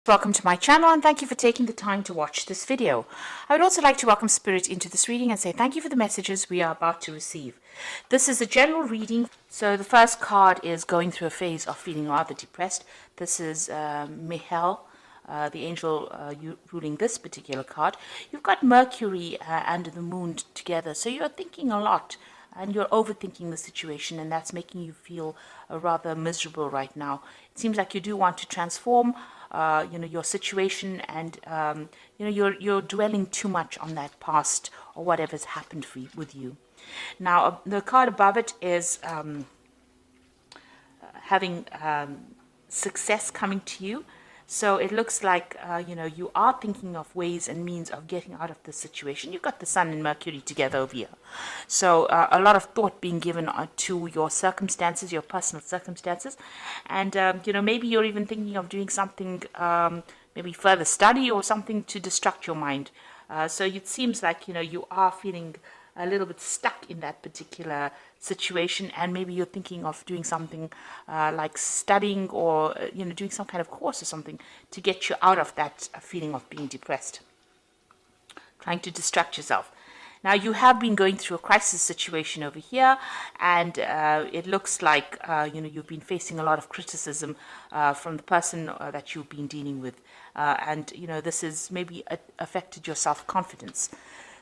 Welcome to my channel and thank you for taking the time to watch this video. I would also like to welcome Spirit into this reading and say thank you for the messages we are about to receive. This is a general reading. So the first card is going through a phase of feeling rather depressed. This is Michael, the angel ruling this particular card. You've got Mercury and the moon together. So you're thinking a lot and you're overthinking the situation, and that's making you feel rather miserable right now. It seems like you do want to transform your situation, and you're dwelling too much on that past or whatever's happened with you. Now the card above it is having success coming to you. So it looks like, you are thinking of ways and means of getting out of this situation. You've got the Sun and Mercury together over here. So a lot of thought being given to your circumstances, your personal circumstances. And, maybe you're even thinking of doing something, maybe further study or something to distract your mind. So it seems like, you are feeling a little bit stuck in that particular situation, and maybe you're thinking of doing something like studying or doing some kind of course or something to get you out of that feeling of being depressed, trying to distract yourself. Now you have been going through a crisis situation over here, and it looks like you've been facing a lot of criticism from the person that you've been dealing with, and this has maybe affected your self-confidence.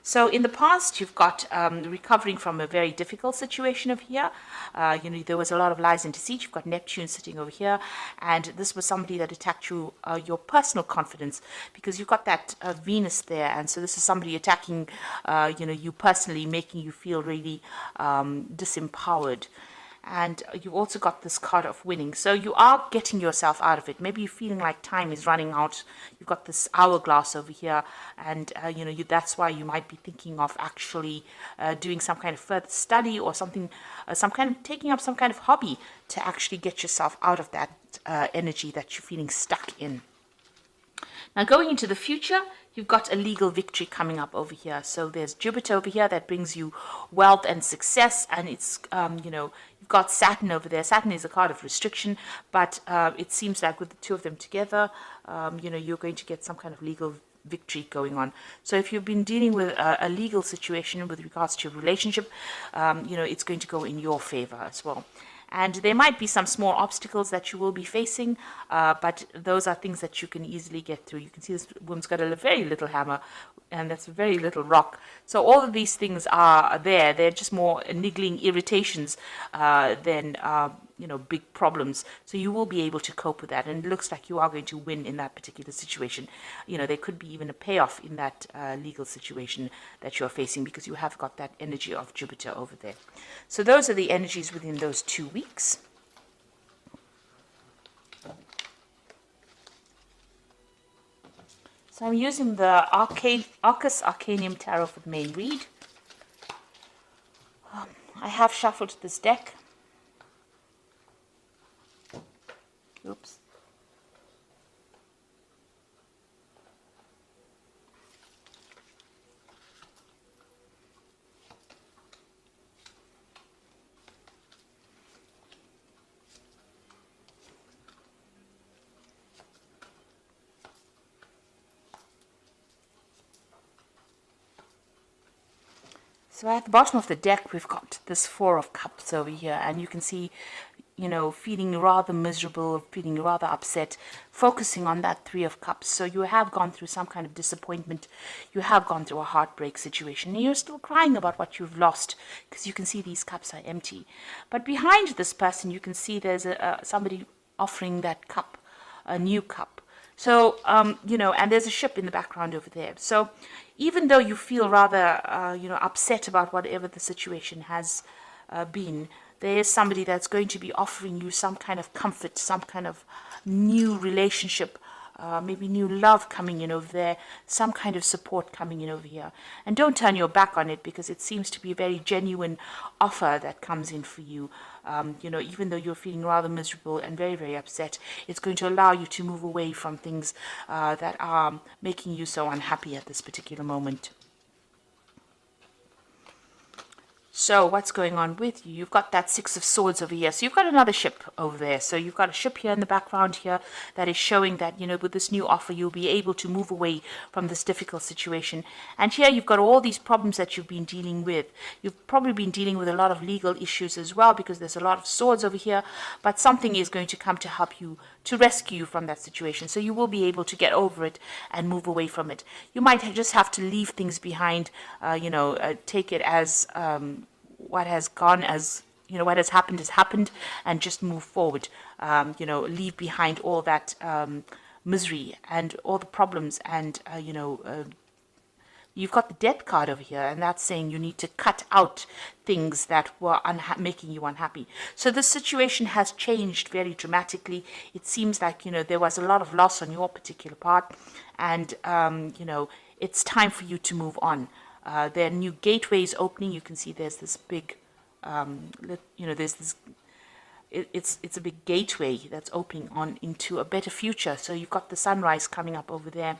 So in the past, you've got recovering from a very difficult situation over here. There was a lot of lies and deceit. You've got Neptune sitting over here, and this was somebody that attacked you, your personal confidence, because you've got that Venus there, and so this is somebody attacking, you personally, making you feel really disempowered. And you've also got this card of winning. So you are getting yourself out of it. Maybe you're feeling like time is running out. You've got this hourglass over here. And, that's why you might be thinking of actually doing some kind of further study or something, taking up some kind of hobby to actually get yourself out of that energy that you're feeling stuck in. Now going into the future, you've got a legal victory coming up over here. So there's Jupiter over here that brings you wealth and success, and it's, you've got Saturn over there. Saturn is a card of restriction, but it seems like with the two of them together, you're going to get some kind of legal victory going on. So if you've been dealing with a legal situation with regards to your relationship, it's going to go in your favor as well. And there might be some small obstacles that you will be facing, but those are things that you can easily get through. You can see this woman's got a very little hammer, and that's a very little rock. So all of these things are there. They're just more niggling irritations than big problems. So you will be able to cope with that, and it looks like you are going to win in that particular situation. There could be even a payoff in that legal situation that you're facing, because you have got that energy of Jupiter over there. So those are the energies within those 2 weeks. So I'm using the Arcus Arcanium Tarot for the main read. I have shuffled this deck. Oops. So at the bottom of the deck, we've got this Four of Cups over here, and you can see, feeling rather miserable, feeling rather upset, focusing on that Three of Cups. So you have gone through some kind of disappointment. You have gone through a heartbreak situation, and you're still crying about what you've lost, because you can see these cups are empty. But behind this person, you can see there's somebody offering that cup, a new cup. So, and there's a ship in the background over there. So even though you feel rather, upset about whatever the situation has been, there is somebody that's going to be offering you some kind of comfort, some kind of new relationship, maybe new love coming in over there, some kind of support coming in over here. And don't turn your back on it, because it seems to be a very genuine offer that comes in for you. Even though you're feeling rather miserable and very, very upset, it's going to allow you to move away from things that are making you so unhappy at this particular moment. So what's going on with you? You've got that Six of Swords over here. So you've got another ship over there. So you've got a ship here in the background here that is showing that, you know, with this new offer, you'll be able to move away from this difficult situation. And here you've got all these problems that you've been dealing with. You've probably been dealing with a lot of legal issues as well, because there's a lot of swords over here. But something is going to come to help you, to rescue you from that situation. So you will be able to get over it and move away from it. You might just have to leave things behind, take it as what has gone, as you know, what has happened, and just move forward. Leave behind all that misery and all the problems, and you've got the Death card over here, and that's saying you need to cut out things that were making you unhappy. So the situation has changed very dramatically. It seems like, you know, there was a lot of loss on your particular part, and it's time for you to move on. There are new gateways opening. You can see there's this big, there's this. It's a big gateway that's opening on into a better future. So you've got the sunrise coming up over there.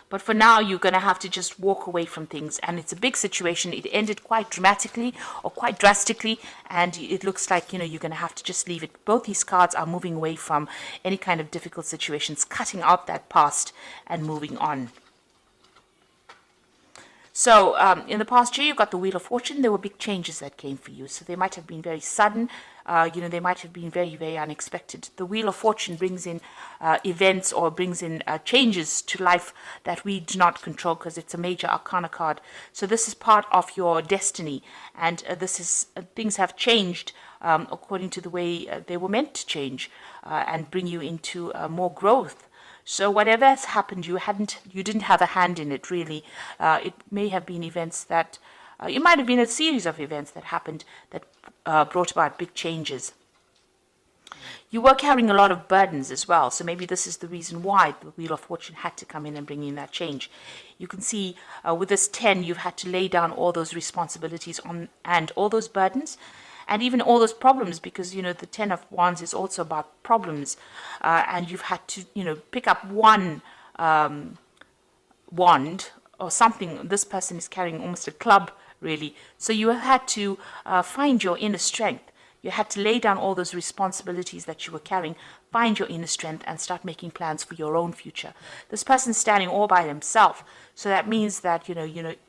But for now, you're going to have to just walk away from things. And it's a big situation. It ended quite dramatically or quite drastically. And it looks like, you know, you're going to have to just leave it. Both these cards are moving away from any kind of difficult situations, cutting out that past and moving on. So in the past year, you got the Wheel of Fortune. There were big changes that came for you. So they might have been very sudden. They might have been very, very unexpected. The Wheel of Fortune brings in events, or brings in changes to life that we do not control, because it's a major arcana card. So this is part of your destiny. And things have changed according to the way they were meant to change, and bring you into more growth. So whatever has happened, you didn't have a hand in it, really. It may have been events that, it might have been a series of events that happened that brought about big changes. You were carrying a lot of burdens as well, so maybe this is the reason why the Wheel of Fortune had to come in and bring in that change. You can see with this 10, you've had to lay down all those responsibilities and all those burdens, and even all those problems, because, you know, the 10 of Wands is also about problems, and you've had to, pick up one wand or something. This person is carrying almost a club, really. So you have had to find your inner strength. You had to lay down all those responsibilities that you were carrying, find your inner strength, and start making plans for your own future. This person's standing all by himself. So that means that,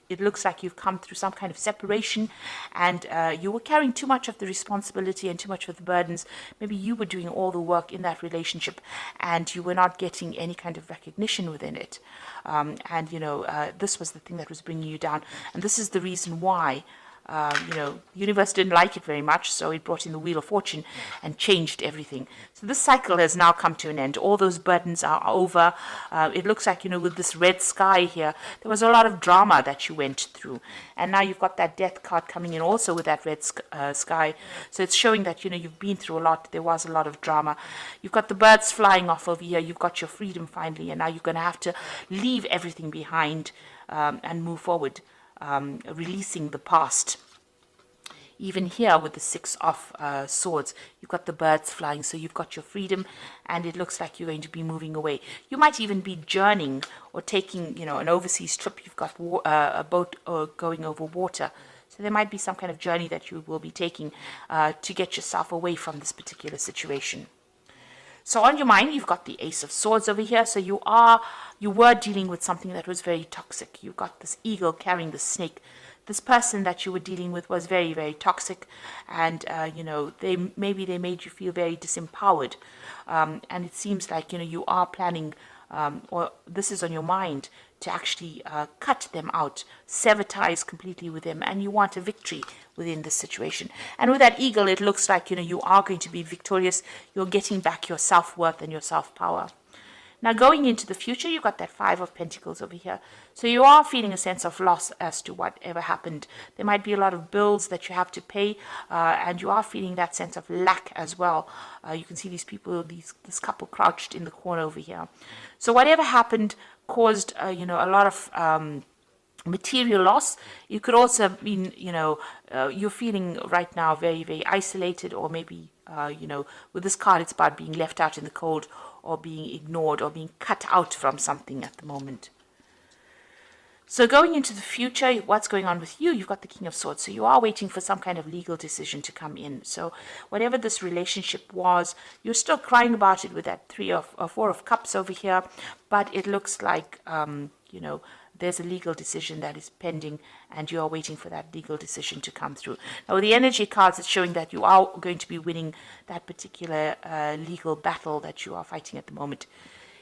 it looks like you've come through some kind of separation, and you were carrying too much of the responsibility and too much of the burdens. Maybe you were doing all the work in that relationship, and you were not getting any kind of recognition within it. This was the thing that was bringing you down. And this is the reason why the universe didn't like it very much, so it brought in the Wheel of Fortune and changed everything. So this cycle has now come to an end. All those burdens are over. It looks like, with this red sky here, there was a lot of drama that you went through. And now you've got that Death card coming in also with that red sky. So it's showing that, you've been through a lot. There was a lot of drama. You've got the birds flying off over here. You've got your freedom finally, and now you're going to have to leave everything behind and move forward. Releasing the past. Even here with the Six of Swords, you've got the birds flying, so you've got your freedom, and it looks like you're going to be moving away. You might even be journeying or taking, an overseas trip. You've got a boat going over water. So there might be some kind of journey that you will be taking to get yourself away from this particular situation. So on your mind, you've got the Ace of Swords over here. So you were dealing with something that was very toxic. You've got this eagle carrying the snake. This person that you were dealing with was very, very toxic, and they made you feel very disempowered. And it seems like you are planning, or this is on your mind, to actually cut them out, sever ties completely with them, and you want a victory within this situation. And with that eagle, it looks like you are going to be victorious. You're getting back your self-worth and your self-power. Now, going into the future, you've got that Five of Pentacles over here. So you are feeling a sense of loss as to whatever happened. There might be a lot of bills that you have to pay, and you are feeling that sense of lack as well. You can see these people, this couple crouched in the corner over here. So whatever happened caused, a lot of material loss. You could also have been, you're feeling right now very, very isolated, or maybe, with this card, it's about being left out in the cold, or being ignored, or being cut out from something at the moment. So going into the future, what's going on with you? You've got the King of Swords. So you are waiting for some kind of legal decision to come in. So whatever this relationship was, you're still crying about it with that Four of Cups over here. But it looks like, there's a legal decision that is pending and you are waiting for that legal decision to come through. Now, with the energy cards, it's showing that you are going to be winning that particular legal battle that you are fighting at the moment.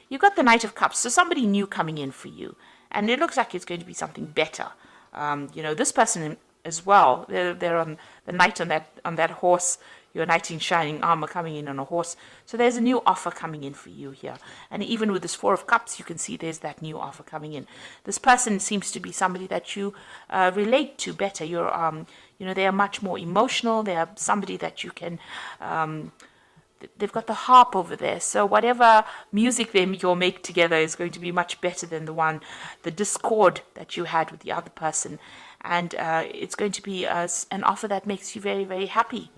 You've got the Knight of Cups, so somebody new coming in for you. And it looks like it's going to be something better. This person as well, they're on the knight on that horse, your knight in shining armor coming in on a horse. So there's a new offer coming in for you here. And even with this Four of Cups, you can see there's that new offer coming in. This person seems to be somebody that you relate to better. They are much more emotional. They are somebody that you can... they've got the harp over there, so whatever music you'll make together is going to be much better than the discord that you had with the other person, and it's going to be an offer that makes you very, very happy.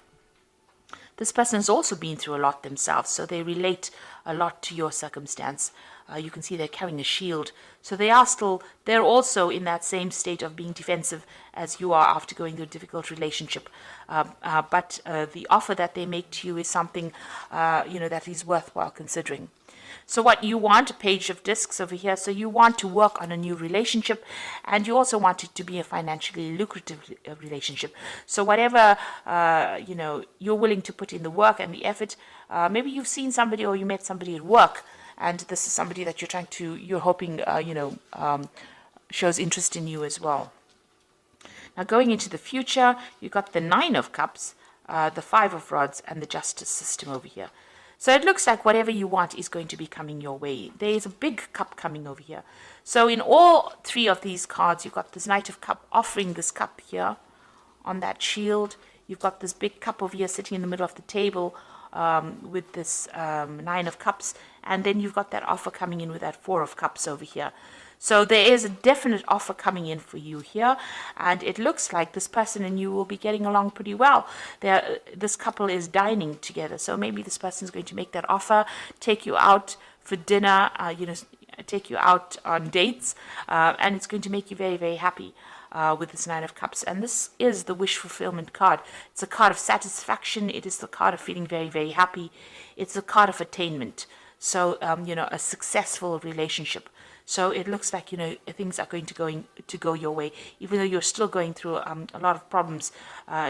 This person has also been through a lot themselves, so they relate a lot to your circumstance. You can see they're carrying a shield. So they're also in that same state of being defensive as you are after going through a difficult relationship. But the offer that they make to you is something, that is worthwhile considering. So what you want, a page of discs over here, so you want to work on a new relationship, and you also want it to be a financially lucrative relationship. So whatever, you're willing to put in the work and the effort, maybe you've seen somebody or you met somebody at work, and this is somebody that you're hoping, shows interest in you as well. Now going into the future, you've got the Nine of Cups, the Five of Rods, and the Justice system over here. So it looks like whatever you want is going to be coming your way. There is a big cup coming over here. So in all three of these cards, you've got this Knight of Cup offering this cup here on that shield. You've got this big cup over here sitting in the middle of the table with this Nine of Cups. And then you've got that offer coming in with that Four of Cups over here. So there is a definite offer coming in for you here, and it looks like this person and you will be getting along pretty well. This couple is dining together, so maybe this person is going to make that offer, take you out for dinner, take you out on dates, and it's going to make you very, very happy with this Nine of Cups. And this is the wish fulfillment card. It's a card of satisfaction. It is the card of feeling very, very happy. It's a card of attainment. So, a successful relationship. So it looks like, things are going to go your way, even though you're still going through a lot of problems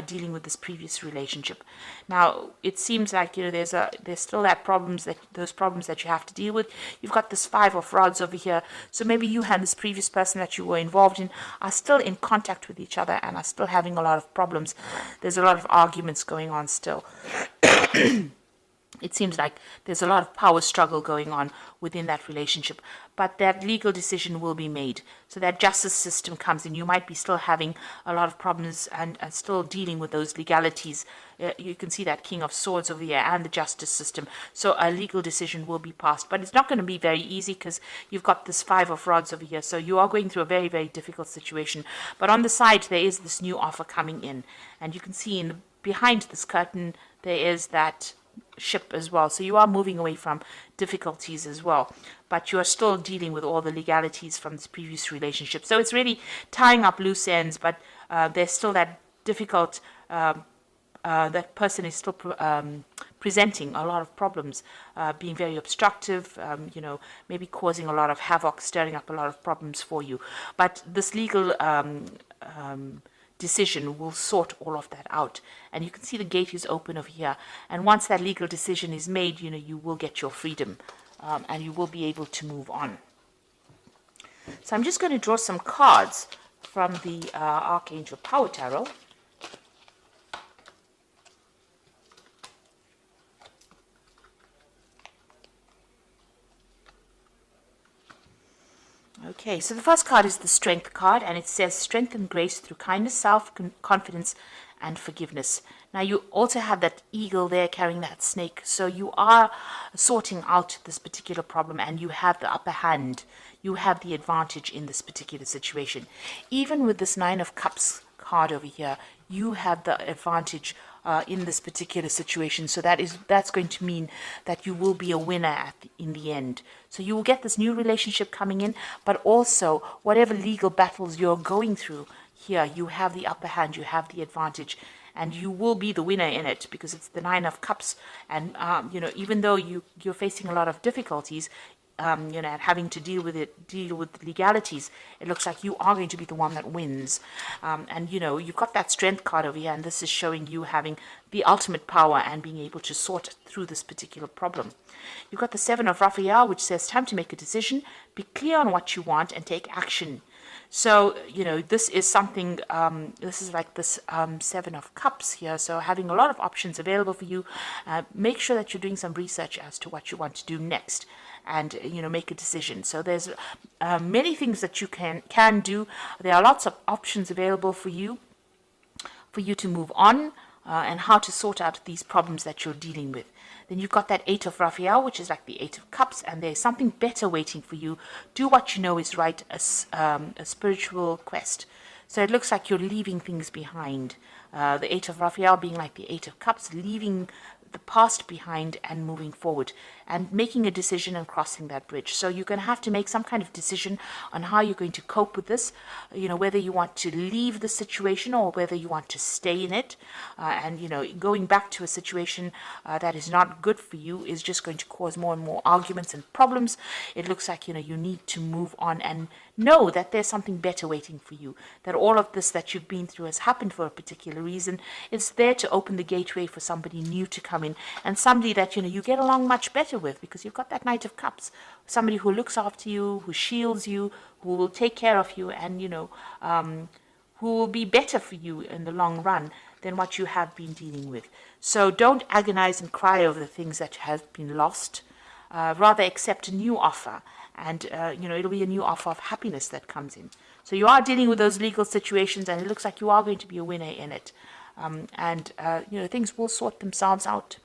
dealing with this previous relationship. Now, it seems like, there's still those problems that you have to deal with. You've got this Five of Rods over here. So maybe you and this previous person that you were involved in are still in contact with each other and are still having a lot of problems. There's a lot of arguments going on still. It seems like there's a lot of power struggle going on within that relationship, but that legal decision will be made. So that justice system comes in. You might be still having a lot of problems and still dealing with those legalities. You can see that King of Swords over here and the justice system. So a legal decision will be passed, but it's not going to be very easy because you've got this Five of Rods over here. So you are going through a very, very difficult situation. But on the side, there is this new offer coming in, and you can see behind this curtain, there is that ship as well. So you are moving away from difficulties as well, but you are still dealing with all the legalities from this previous relationship. So it's really tying up loose ends, but there's still that difficult, that person is still presenting a lot of problems, being very obstructive, maybe causing a lot of havoc, stirring up a lot of problems for you. But this legal decision will sort all of that out, and you can see the gate is open over here, and once that legal decision is made, you will get your freedom, and you will be able to move on. So I'm just going to draw some cards from the Archangel Power Tarot. Okay, so the first card is the Strength card, and it says strength and grace through kindness, self-confidence, and forgiveness. Now, you also have that eagle there carrying that snake, so you are sorting out this particular problem, and you have the upper hand. You have the advantage in this particular situation. Even with this Nine of Cups card over here, you have the advantage in this particular situation. So that's going to mean that you will be a winner in the end. So you will get this new relationship coming in, but also whatever legal battles you're going through here, you have the upper hand, you have the advantage, and you will be the winner in it, because it's the Nine of Cups. And even though you're facing a lot of difficulties, and having to deal with legalities, it looks like you are going to be the one that wins. And you've got that strength card over here, and this is showing you having the ultimate power and being able to sort through this particular problem. You've got the Seven of Raphael, which says time to make a decision, be clear on what you want, and take action. So, this is something, this is like this Seven of Cups here. So having a lot of options available for you. Make sure that you're doing some research as to what you want to do next, and, make a decision. So there's many things that you can do. There are lots of options available for you to move on, and how to sort out these problems that you're dealing with. Then you've got that Eight of Raphael, which is like the Eight of Cups, and there's something better waiting for you. Do what you know is right, a spiritual quest. So it looks like you're leaving things behind. The Eight of Raphael being like the Eight of Cups, leaving the past behind and moving forward and making a decision and crossing that bridge. So you're going to have to make some kind of decision on how you're going to cope with this, whether you want to leave the situation or whether you want to stay in it. And going back to a situation that is not good for you is just going to cause more and more arguments and problems. It looks like, you need to move on and know that there's something better waiting for you, that all of this that you've been through has happened for a particular reason. It's there to open the gateway for somebody new to come in, and somebody that you get along much better with, because you've got that Knight of Cups, somebody who looks after you, who shields you, who will take care of you, and who will be better for you in the long run than what you have been dealing with. So don't agonize and cry over the things that have been lost. Rather accept a new offer, and it'll be a new offer of happiness that comes in. So you are dealing with those legal situations, and it looks like you are going to be a winner in it. Things will sort themselves out.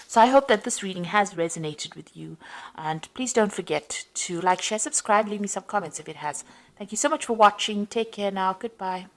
So I hope that this reading has resonated with you, and please don't forget to like, share, subscribe, leave me some comments if it has. Thank you so much for watching. Take care now. Goodbye.